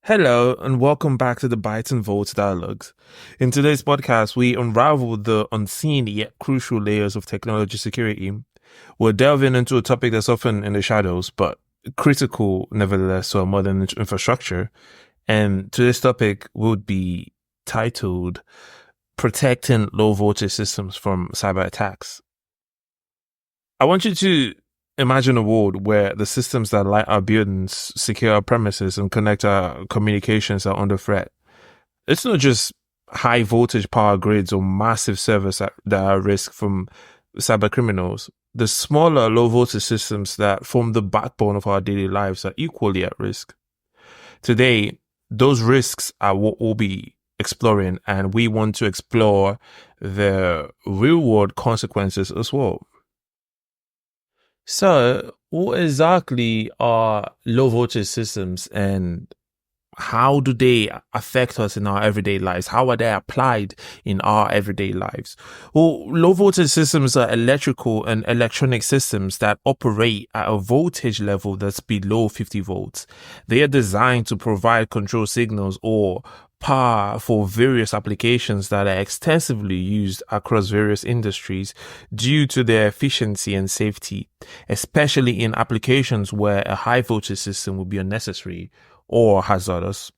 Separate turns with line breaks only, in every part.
Hello, and welcome back to the Bytes and Volts Dialogues. In today's podcast, we unravel the unseen yet crucial layers of technology security. We're delving into a topic that's often in the shadows, but critical nevertheless to our modern infrastructure. And today's topic would be titled Protecting Low Voltage Systems from Cyber Attacks. I want you to imagine a world where the systems that light our buildings, secure our premises, and connect our communications are under threat. It's not just high voltage power grids or massive servers that are at risk from cybercriminals. The smaller low voltage systems that form the backbone of our daily lives are equally at risk. Today, those risks are what we'll be exploring, and we want to explore the real world consequences as well. So, what exactly are low voltage systems and how do they affect us in our everyday lives? How are they applied in our everyday lives? Well, low voltage systems are electrical and electronic systems that operate at a voltage level that's below 50 volts. They are designed to provide control signals or power for various applications that are extensively used across various industries due to their efficiency and safety, especially in applications where a high voltage system would be unnecessary or hazardous.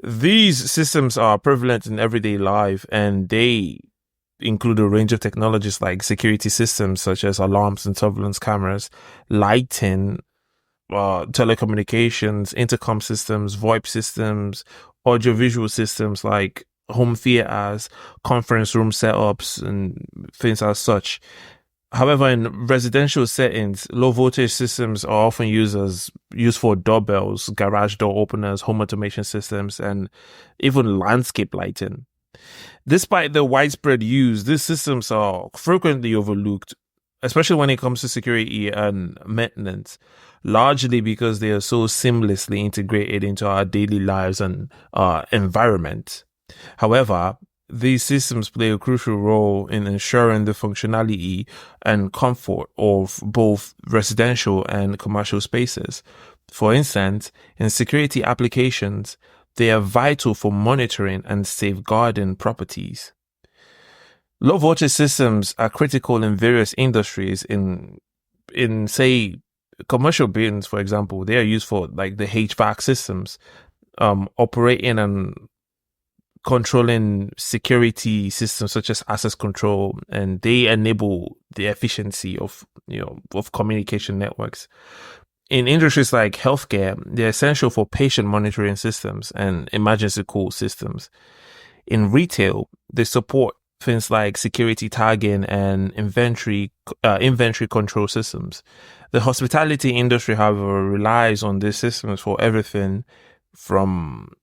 These systems are prevalent in everyday life, and they include a range of technologies like security systems such as alarms and surveillance cameras, lighting, telecommunications, intercom systems, VoIP systems, audiovisual systems like home theaters, conference room setups, and things as such. However, in residential settings, low voltage systems are often used for doorbells, garage door openers, home automation systems, and even landscape lighting. Despite the widespread use, these systems are frequently overlooked, especially when it comes to security and maintenance, largely because they are so seamlessly integrated into our daily lives and environment. However, these systems play a crucial role in ensuring the functionality and comfort of both residential and commercial spaces. For instance, in security applications, they are vital for monitoring and safeguarding properties. Low voltage systems are critical in various industries. In say commercial buildings, for example, they are used for like the HVAC systems, operating and controlling security systems such as access control, and they enable the efficiency of communication networks. In industries like healthcare, they're essential for patient monitoring systems and emergency call systems. In retail, they support things like security tagging and inventory control systems. The hospitality industry, however, relies on these systems for everything from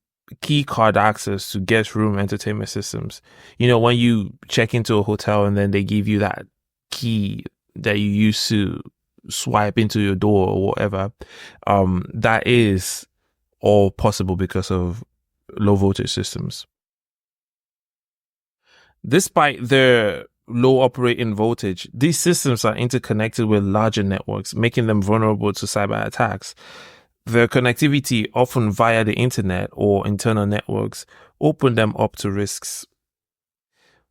key card access to guest room entertainment systems. When you check into a hotel and then they give you that key that you use to swipe into your door or whatever, that is all possible because of low voltage systems. Despite their low operating voltage, these systems are interconnected with larger networks, making them vulnerable to cyber attacks. Their connectivity, often via the internet or internal networks, open them up to risks.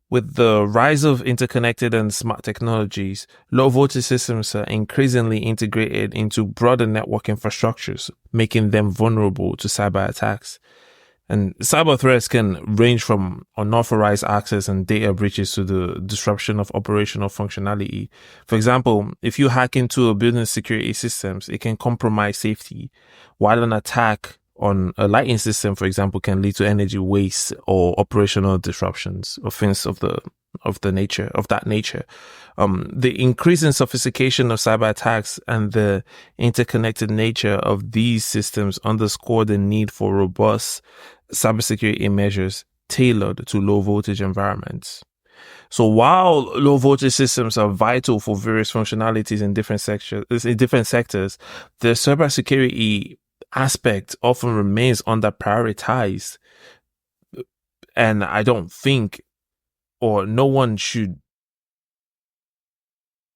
With the rise of interconnected and smart technologies, low voltage systems are increasingly integrated into broader network infrastructures, making them vulnerable to cyber attacks. And cyber threats can range from unauthorized access and data breaches to the disruption of operational functionality. For example, if you hack into a building's security systems, it can compromise safety, while an attack on a lighting system, for example, can lead to energy waste or operational disruptions or things of that nature. The increasing sophistication of cyber attacks and the interconnected nature of these systems underscore the need for robust cybersecurity measures tailored to low voltage environments. So while low voltage systems are vital for various functionalities in different sectors, the cybersecurity aspect often remains under prioritized. And I don't think, or no one should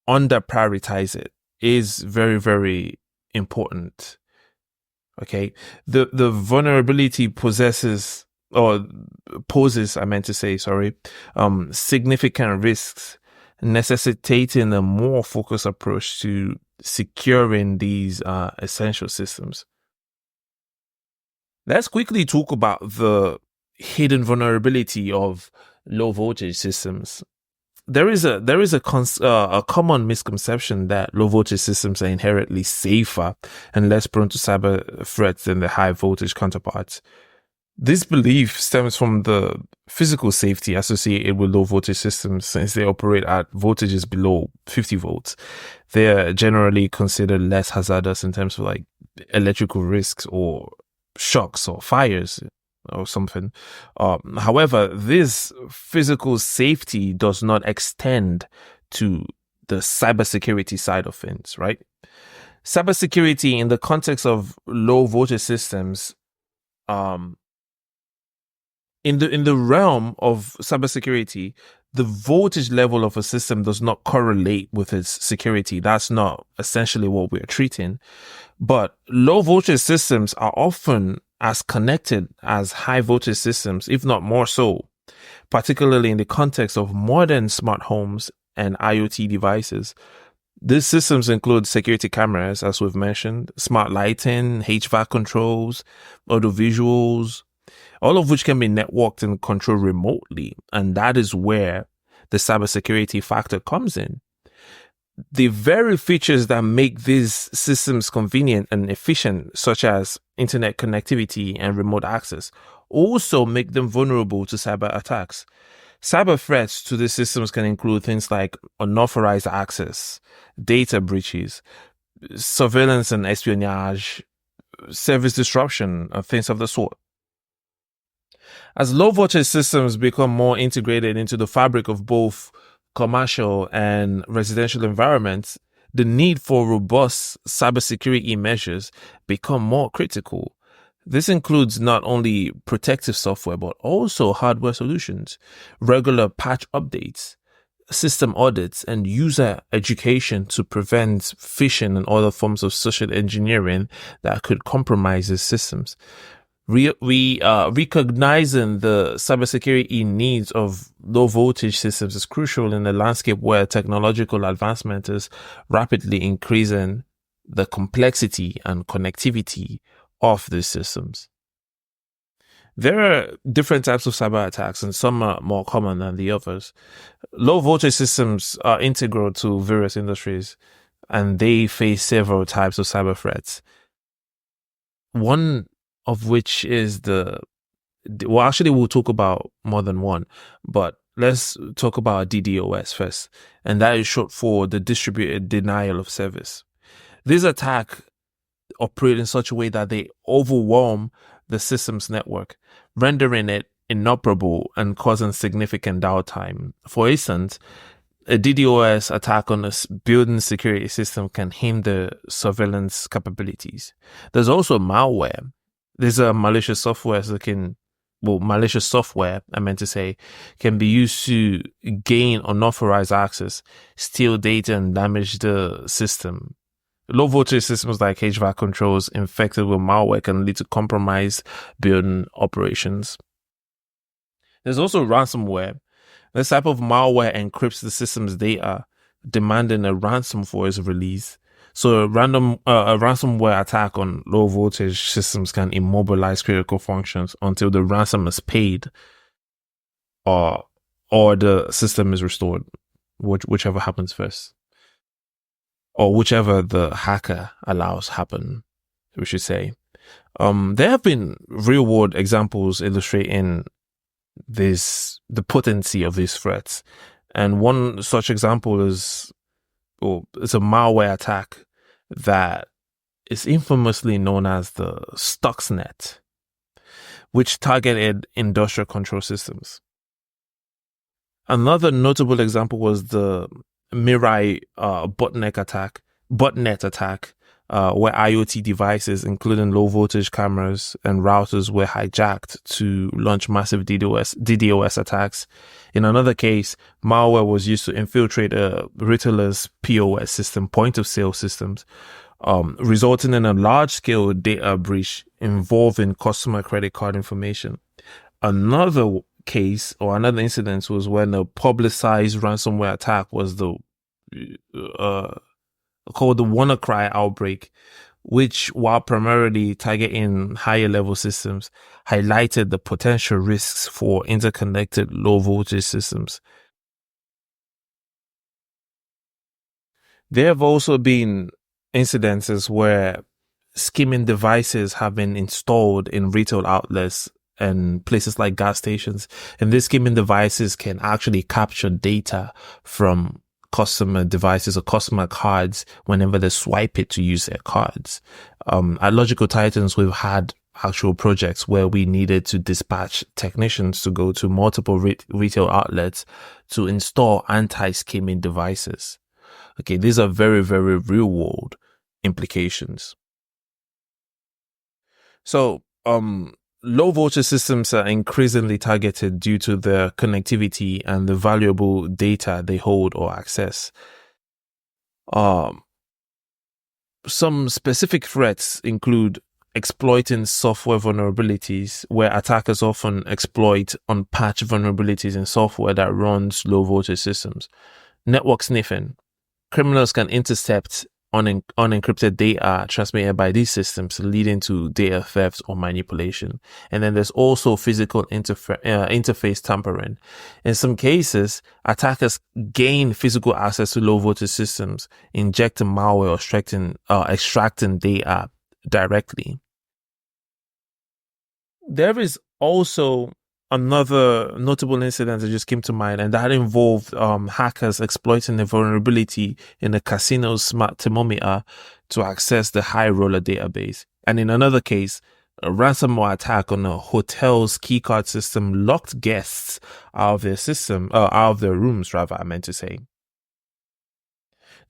under prioritize it. Is very, very important. Okay. The vulnerability poses, I meant to say, sorry, significant risks, necessitating a more focused approach to securing these essential systems. Let's quickly talk about the hidden vulnerability of low voltage systems. There is a common misconception that low voltage systems are inherently safer and less prone to cyber threats than the high voltage counterparts. This belief stems from the physical safety associated with low voltage systems, since they operate at voltages below 50 volts. They are generally considered less hazardous in terms of like electrical risks or shocks or fires or something. However, this physical safety does not extend to the cybersecurity side of things, right? Cybersecurity in the context of low voltage systems, in the realm of cybersecurity, the voltage level of a system does not correlate with its security. That's not essentially what we're treating. But low voltage systems are often as connected as high voltage systems, if not more so, particularly in the context of modern smart homes and IoT devices. These systems include security cameras, as we've mentioned, smart lighting, HVAC controls, audiovisuals, all of which can be networked and controlled remotely. And that is where the cybersecurity factor comes in. The very features that make these systems convenient and efficient, such as internet connectivity and remote access, also make them vulnerable to cyber attacks. Cyber threats to these systems can include things like unauthorized access, data breaches, surveillance and espionage, service disruption, and things of the sort. As low voltage systems become more integrated into the fabric of both commercial and residential environments, the need for robust cybersecurity measures become more critical. This includes not only protective software, but also hardware solutions, regular patch updates, system audits, and user education to prevent phishing and other forms of social engineering that could compromise these systems. Recognizing the cybersecurity needs of low voltage systems is crucial in a landscape where technological advancement is rapidly increasing the complexity and connectivity of these systems. There are different types of cyber attacks, and some are more common than the others. Low voltage systems are integral to various industries, and they face several types of cyber threats. One of which is we'll talk about more than one, but let's talk about DDoS first. And that is short for the distributed denial of service. These attacks operate in such a way that they overwhelm the system's network, rendering it inoperable and causing significant downtime. For instance, a DDoS attack on a building security system can hinder surveillance capabilities. There's also malware. There's a malicious software can be used to gain unauthorized access, steal data, and damage the system. Low voltage systems like HVAC controls infected with malware can lead to compromised building operations. There's also ransomware. This type of malware encrypts the system's data, demanding a ransom for its release. So a ransomware attack on low voltage systems can immobilize critical functions until the ransom is paid or the system is restored, whichever happens first, or whichever the hacker allows happen, we should say. There have been real world examples illustrating the potency of these threats. And one such example is it's a malware attack that is infamously known as the Stuxnet, which targeted industrial control systems. Another notable example was the Mirai botnet attack, where IoT devices, including low voltage cameras and routers, were hijacked to launch massive DDoS attacks. In another case, malware was used to infiltrate a retailer's POS system, point of sale systems, resulting in a large-scale data breach involving customer credit card information. Another case or another incident was when a publicized ransomware attack was uh, called the WannaCry outbreak, which, while primarily targeting higher level systems, highlighted the potential risks for interconnected low voltage systems. There have also been incidences where skimming devices have been installed in retail outlets and places like gas stations. And these skimming devices can actually capture data from customer devices or customer cards whenever they swipe it to use their cards. At LogicalTitans, we've had actual projects where we needed to dispatch technicians to go to multiple retail outlets to install anti-skimming devices. Okay, these are very, very real world implications. So, low voltage systems are increasingly targeted due to the connectivity and the valuable data they hold or access. Some specific threats include exploiting software vulnerabilities, where attackers often exploit unpatched vulnerabilities in software that runs low voltage systems. Network sniffing. Criminals can intercept unencrypted data transmitted by these systems, leading to data theft or manipulation. And then there's also physical interface tampering. In some cases, attackers gain physical access to low voltage systems, injecting malware or extracting data directly. There is also another notable incident that just came to mind, and that involved hackers exploiting a vulnerability in a casino's smart thermometer to access the high roller database. And in another case, a ransomware attack on a hotel's keycard system locked guests out of their rooms, rather, I meant to say.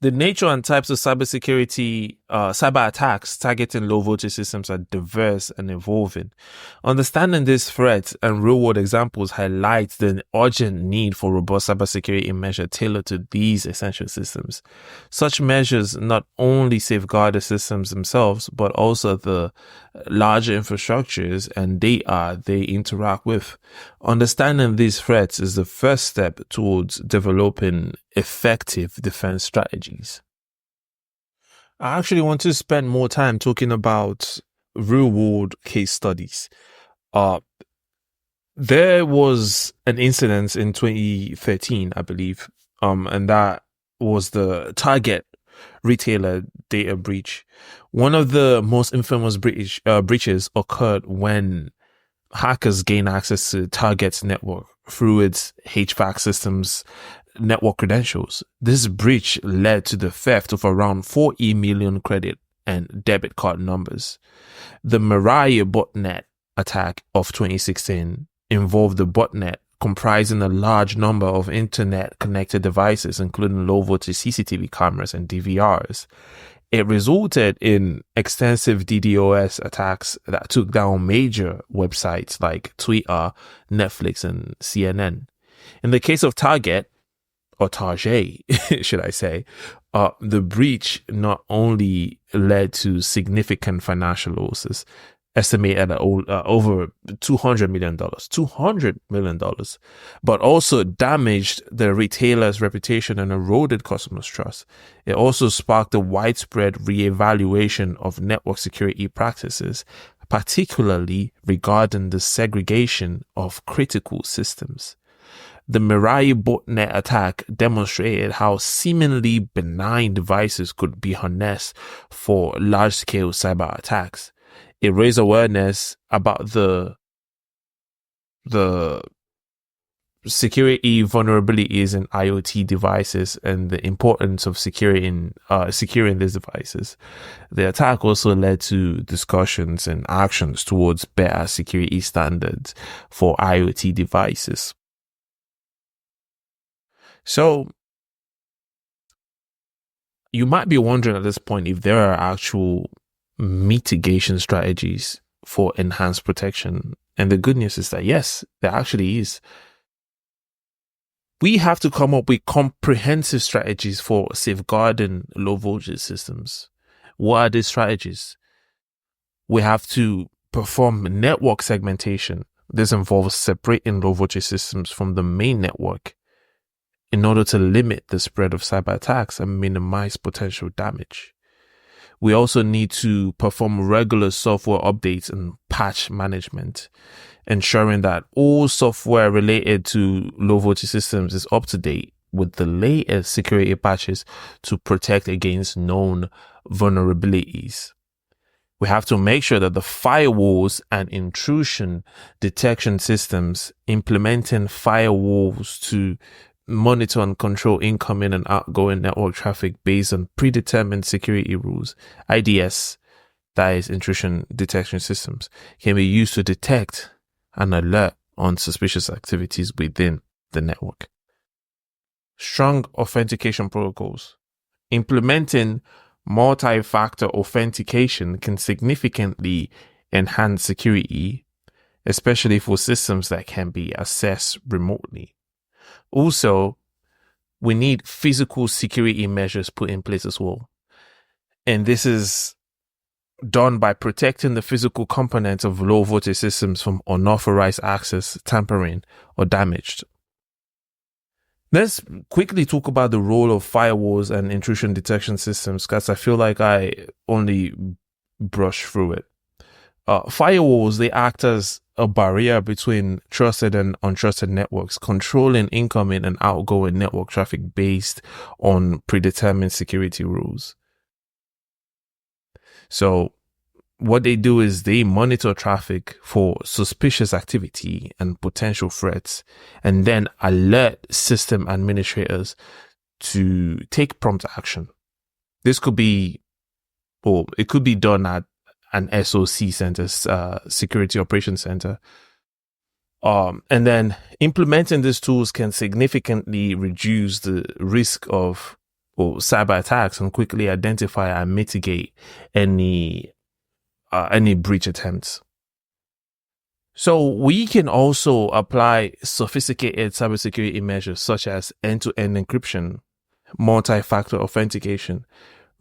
The nature and types of cyber attacks targeting low voltage systems are diverse and evolving. Understanding these threats and real world examples highlights the urgent need for robust cybersecurity measures tailored to these essential systems. Such measures not only safeguard the systems themselves, but also the larger infrastructures and data they interact with. Understanding these threats is the first step towards developing effective defense strategies. I actually want to spend more time talking about real world case studies. There was an incident in 2013, I believe, and that was the Target retailer data breach. One of the most infamous breaches occurred when hackers gained access to Target's network through its HVAC system's network credentials. This breach led to the theft of around 40 million credit and debit card numbers. The Mirai botnet attack of 2016 involved the botnet comprising a large number of internet connected devices, including low voltage CCTV cameras and DVRs. It resulted in extensive DDoS attacks that took down major websites like Twitter, Netflix, and CNN. In the case of Target, or Target, should I say, the breach not only led to significant financial losses, estimated at over $200 million, but also damaged the retailer's reputation and eroded customers' trust. It also sparked a widespread reevaluation of network security practices, particularly regarding the segregation of critical systems. The Mirai botnet attack demonstrated how seemingly benign devices could be harnessed for large-scale cyber attacks. It raised awareness about the security vulnerabilities in IoT devices and the importance of securing these devices. The attack also led to discussions and actions towards better security standards for IoT devices. So, you might be wondering at this point if there are actual mitigation strategies for enhanced protection. And the good news is that yes, there actually is. We have to come up with comprehensive strategies for safeguarding low voltage systems. What are these strategies? We have to perform network segmentation. This involves separating low voltage systems from the main network in order to limit the spread of cyber attacks and minimize potential damage. We also need to perform regular software updates and patch management, ensuring that all software related to low voltage systems is up to date with the latest security patches to protect against known vulnerabilities. We have to make sure that the firewalls and intrusion detection systems implementing firewalls to monitor and control incoming and outgoing network traffic based on predetermined security rules, IDS, that is intrusion detection systems, can be used to detect and alert on suspicious activities within the network. Strong authentication protocols. Implementing multi-factor authentication can significantly enhance security, especially for systems that can be accessed remotely. Also, we need physical security measures put in place as well. And this is done by protecting the physical components of low voltage systems from unauthorized access, tampering, or damage. Let's quickly talk about the role of firewalls and intrusion detection systems, because I feel like I only brush through it. Firewalls, they act as a barrier between trusted and untrusted networks, controlling incoming and outgoing network traffic based on predetermined security rules. So what they do is they monitor traffic for suspicious activity and potential threats, and then alert system administrators to take prompt action. This could be, or it could be done at an SOC center, security operations center. And then implementing these tools can significantly reduce the risk of cyber attacks and quickly identify and mitigate any breach attempts. So we can also apply sophisticated cybersecurity measures such as end-to-end encryption, multi-factor authentication,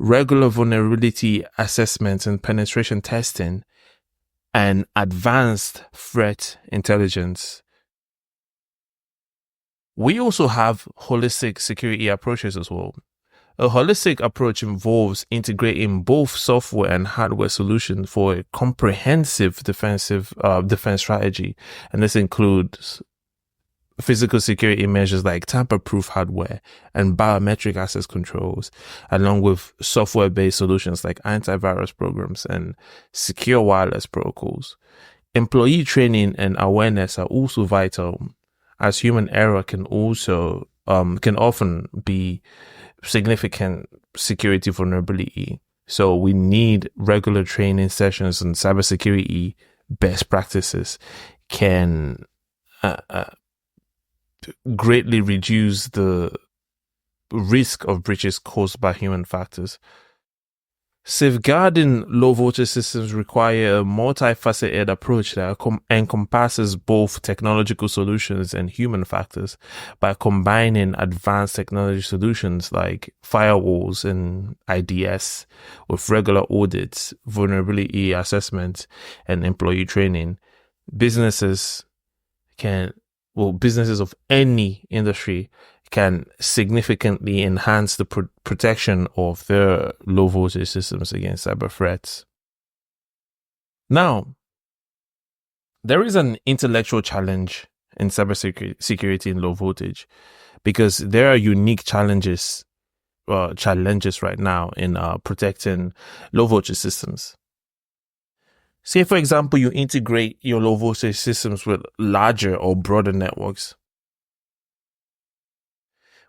regular vulnerability assessments and penetration testing, and advanced threat intelligence. We also have holistic security approaches as well. A holistic approach involves integrating both software and hardware solutions for a comprehensive defense strategy, and this includes physical security measures like tamper-proof hardware and biometric access controls, along with software-based solutions like antivirus programs and secure wireless protocols. Employee training and awareness are also vital, as human error can often be significant security vulnerability. So we need regular training sessions on cybersecurity best practices can greatly reduce the risk of breaches caused by human factors. Safeguarding low voltage systems require a multifaceted approach that encompasses both technological solutions and human factors. By combining advanced technology solutions like firewalls and IDS with regular audits, vulnerability assessment, and employee training, businesses of any industry can significantly enhance the protection of their low voltage systems against cyber threats. Now, there is an intellectual challenge in cybersecurity in low voltage, because there are unique challenges right now in protecting low voltage systems. Say, for example, you integrate your low voltage systems with larger or broader networks.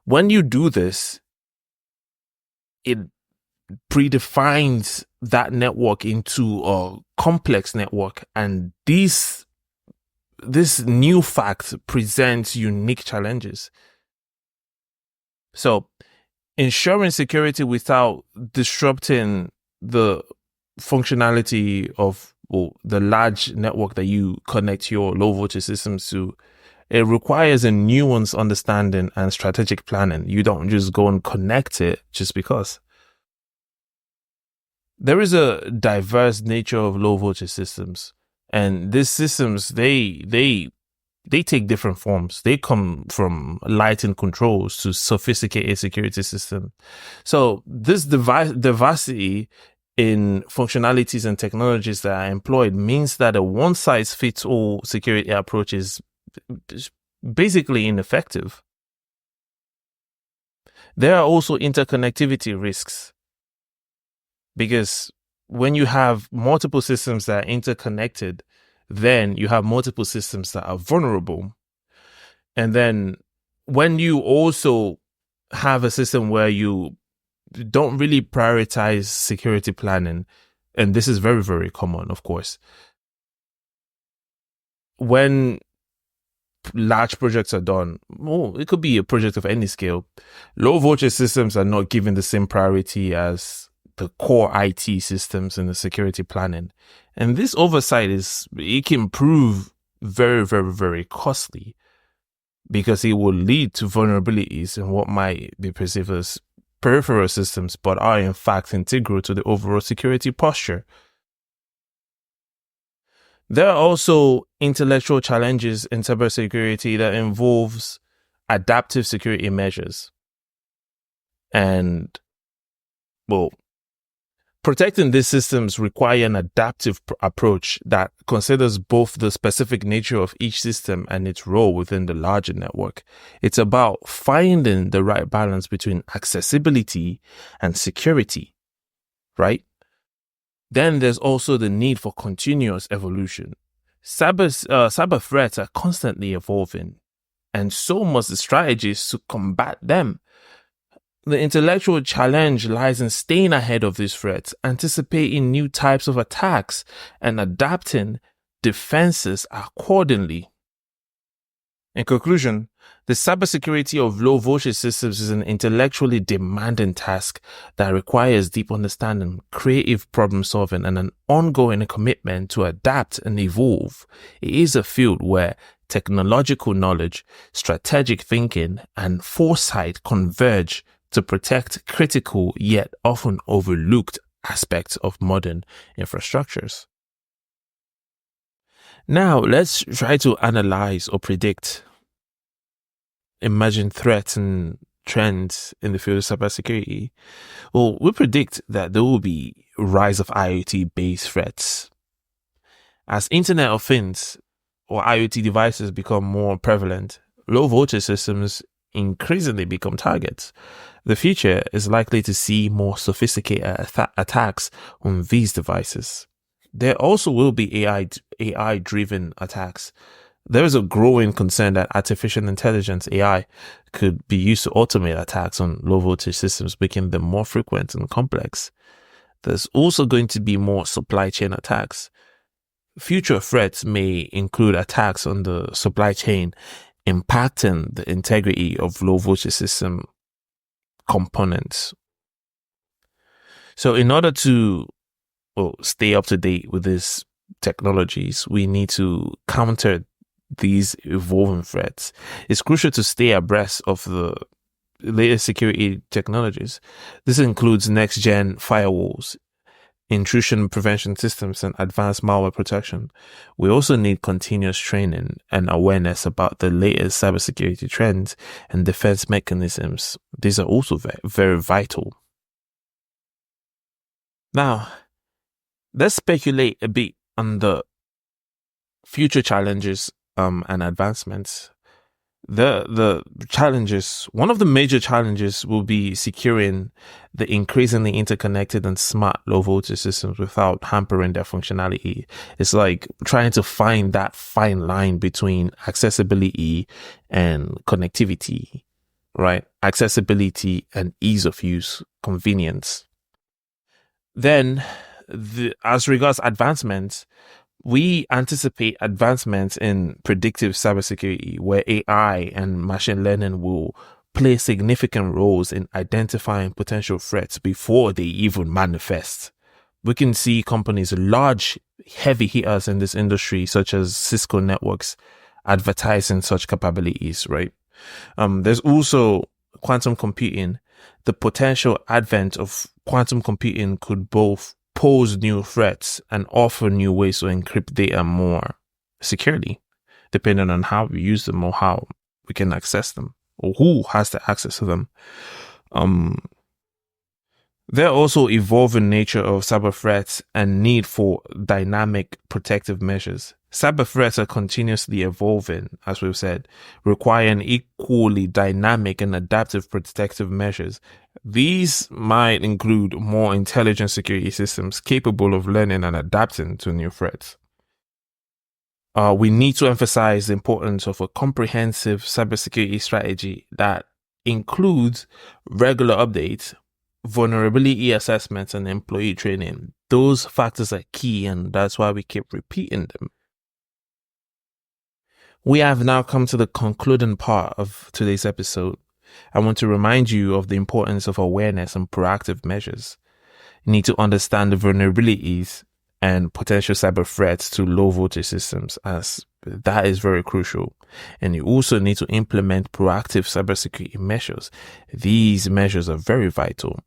When you do this, it predefines that network into a complex network, and this new fact presents unique challenges. So, ensuring security without disrupting the functionality of the large network that you connect your low voltage systems to, it requires a nuanced understanding and strategic planning. You don't just go and connect it just because. There is a diverse nature of low voltage systems, and these systems they take different forms. They come from lighting controls to sophisticated security systems. So this diversity in functionalities and technologies that are employed means that a one size fits all security approach is basically ineffective. There are also interconnectivity risks, because when you have multiple systems that are interconnected, then you have multiple systems that are vulnerable. And then when you also have a system where you don't really prioritize security planning, and this is very, very common, of course, when large projects are done, it could be a project of any scale, low voltage systems are not given the same priority as the core IT systems in the security planning. And this oversight it can prove very, very, very costly, because it will lead to vulnerabilities in what might be perceived as peripheral systems, but are in fact integral to the overall security posture. There are also intellectual challenges in cybersecurity that involves adaptive security measures. And, well, protecting these systems require an adaptive approach that considers both the specific nature of each system and its role within the larger network. It's about finding the right balance between accessibility and security, right? Then there's also the need for continuous evolution. Cyber threats are constantly evolving, and so must the strategies to combat them. The intellectual challenge lies in staying ahead of these threats, anticipating new types of attacks, and adapting defenses accordingly. In conclusion, the cybersecurity of low voltage systems is an intellectually demanding task that requires deep understanding, creative problem solving, and an ongoing commitment to adapt and evolve. It is a field where technological knowledge, strategic thinking, and foresight converge to protect critical yet often overlooked aspects of modern infrastructures. Now, let's try to analyze or predict emerging threats and trends in the field of cybersecurity. Well, we predict that there will be a rise of IoT-based threats. As Internet of Things or IoT devices become more prevalent, low voltage systems increasingly become targets. The future is likely to see more sophisticated attacks on these devices. There also will be AI-driven attacks. There is a growing concern that artificial intelligence, AI, could be used to automate attacks on low voltage systems, making them more frequent and complex. There's also going to be more supply chain attacks. Future threats may include attacks on the supply chain, impacting the integrity of low voltage system components. So in order to stay up to date with these technologies, we need to counter these evolving threats. It's crucial to stay abreast of the latest security technologies. This includes next-gen firewalls, intrusion prevention systems, and advanced malware protection. We also need continuous training and awareness about the latest cybersecurity trends and defense mechanisms. These are also very vital. Now, let's speculate a bit on the future challenges and advancements. The challenges, one of the major challenges will be securing the increasingly interconnected and smart low voltage systems without hampering their functionality. It's like trying to find that fine line between accessibility and connectivity, right? Accessibility and ease of use, convenience. Then, as regards advancements, we anticipate advancements in predictive cybersecurity, where AI and machine learning will play significant roles in identifying potential threats before they even manifest. We can see companies, large, heavy hitters in this industry, such as Cisco Networks, advertising such capabilities, right? There's also quantum computing. The potential advent of quantum computing could both pose new threats and offer new ways to encrypt data more securely, depending on how we use them or how we can access them or who has the access to them. There are also evolving nature of cyber threats and need for dynamic protective measures. Cyber threats are continuously evolving, as we've said, requiring equally dynamic and adaptive protective measures. These might include more intelligent security systems capable of learning and adapting to new threats. We need to emphasize the importance of a comprehensive cybersecurity strategy that includes regular updates, vulnerability assessments, and employee training. Those factors are key, and that's why we keep repeating them. We have now come to the concluding part of today's episode. I want to remind you of the importance of awareness and proactive measures. You need to understand the vulnerabilities and potential cyber threats to low voltage systems, as that is very crucial. And you also need to implement proactive cybersecurity measures. These measures are very vital.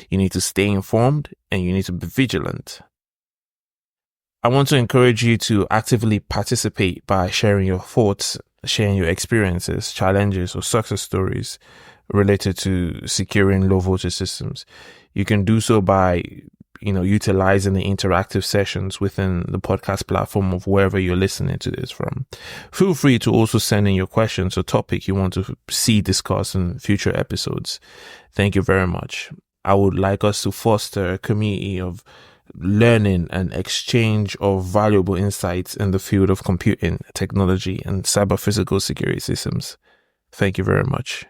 You need to stay informed and you need to be vigilant. I want to encourage you to actively participate by sharing your thoughts, sharing your experiences, challenges, or success stories related to securing low voltage systems. You can do so by utilizing the interactive sessions within the podcast platform of wherever you're listening to this from. Feel free to also send in your questions or topic you want to see discussed in future episodes. Thank you very much. I would like us to foster a community of learning and exchange of valuable insights in the field of computing, technology, and cyber physical security systems. Thank you very much.